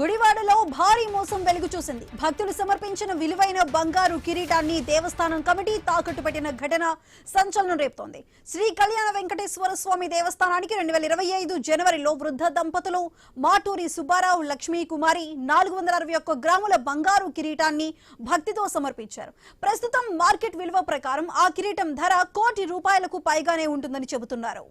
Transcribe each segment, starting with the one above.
గుడివాడలో భారీ మోసం వెలుగు చూసింది. భక్తులు సమర్పించిన విలువైన బంగారు కిరీటాన్ని దేవస్థానం కమిటీ తాకట్టు పెట్టిన ఘటన సంచలనం రేపుతోంది. శ్రీ కళ్యాణ వెంకటేశ్వర స్వామి దేవస్థానానికి 2025 జనవరిలో వృద్ధ దంపతులు మాటూరి సుబ్బారావు లక్ష్మీ కుమారి 461 గ్రాముల బంగారు కిరీటాన్ని భక్తితో సమర్పించారు. ప్రస్తుతం మార్కెట్ విలువ ప్రకారం ఆ కిరీటం ధర ₹1 కోటి పైగానే ఉంటుందని చెబుతున్నారు.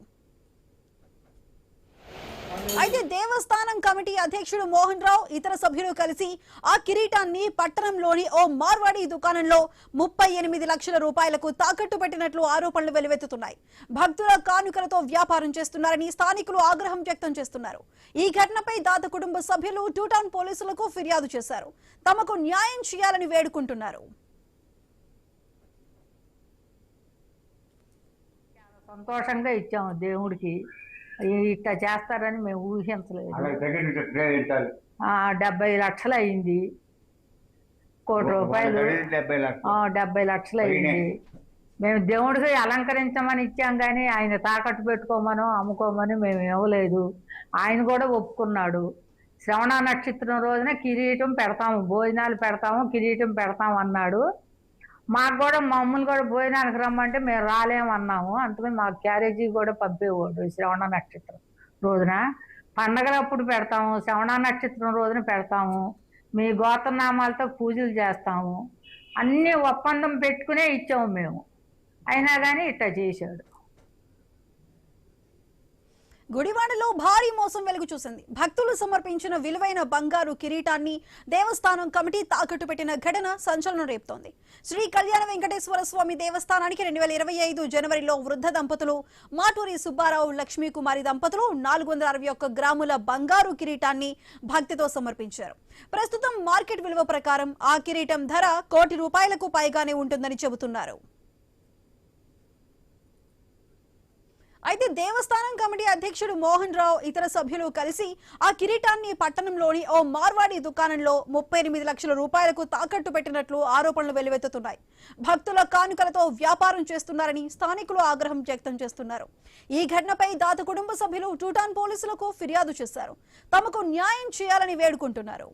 అయితే దేవస్థానం కమిటీ అధ్యక్షుడు మోహన్ రావు ఇతర సభ్యులు కలిసి ఆ కిరీటాన్ని పట్టణంలోని ఓ మార్వాడి దుకాణంలో 38 లక్షల రూపాయలకు తాకట్టు పెట్టినట్లు ఆరోపణలు వెలువెత్తుతున్నాయి. భక్తుల కానుకలతో వ్యాపారం చేస్తున్నారని స్థానికులు ఆగ్రహం వ్యక్తం చేస్తున్నారు. ఈ ఘటనపై దాత కుటుంబ సభ్యులు టూటౌన్ పోలీసులకు ఫిర్యాదు చేశారు. తమకు న్యాయం చేయాలని వేడుకుంటున్నారు. సంతోషంగా ఇచ్చాము దేవుడికి. ఇట్లా చేస్తారని మేము ఊహించలేదు. 70 లక్షలు అయింది, ₹1 కోటి 70 లక్షలు అయింది. మేము దేవుడికి అలంకరించమని ఇచ్చాం కానీ ఆయన తాకట్టు పెట్టుకోమనో అమ్ముకోమని మేము ఇవ్వలేదు. ఆయన కూడా ఒప్పుకున్నాడు. శ్రవణ నక్షత్రం రోజున కిరీటం పెడతాము, భోజనాలు పెడతాము, కిరీటం పెడతాము అన్నాడు. మాకు కూడా మమ్మల్ని కూడా భోజనానికి రమ్మంటే మేము రాలేమన్నాము. అందుకని మాకు క్యారేజీ కూడా పంపేవాడు. శ్రవణ నక్షత్రం రోజున పండగలప్పుడు పెడతాము, శ్రవణ నక్షత్రం రోజున పెడతాము, మీ గోత్రనామాలతో పూజలు చేస్తాము, అన్నీ ఒప్పందం పెట్టుకునే ఇచ్చాము మేము. అయినా కానీ ఇట్లా చేశాడు. గుడివాడలో భారీ మోసం వెలుగు చూసింది. భక్తులు సమర్పించిన విలువైన బంగారు కిరీటాన్ని దేవస్థానం కమిటీ తాకట్టు పెట్టిన ఘటన సంచలనం రేపుతోంది. శ్రీ కళ్యాణ వెంకటేశ్వర స్వామి దేవస్థానానికి 2025 జనవరిలో వృద్ధ దంపతులు మాటూరి సుబ్బారావు లక్ష్మీ కుమారి దంపతులు 461 గ్రాముల బంగారు కిరీటాన్ని భక్తితో సమర్పించారు. ప్రస్తుతం మార్కెట్ విలువ ప్రకారం ఆ కిరీటం ధర ₹1 కోటి పైగానే ఉంటుందని చెబుతున్నారు. అయితే దేవస్థానం కమిటీ అధ్యక్షుడు మోహన్ రావు ఇతర సభ్యులు కలిసి ఆ కిరీటాన్ని పట్టణంలోని ఓ మార్వాడి దుకాణంలో 38 లక్షల రూపాయలకు తాకట్టు పెట్టినట్లు ఆరోపణలు వెలువెత్తుతున్నాయి. భక్తుల కానుకలతో వ్యాపారం చేస్తున్నారని స్థానికులు ఆగ్రహం వ్యక్తం చేస్తున్నారు. ఈ ఘటనపై దాత కుటుంబ సభ్యులు టూటౌన్ పోలీసులకు ఫిర్యాదు చేశారు. తమకు న్యాయం చేయాలని వేడుకుంటున్నారు.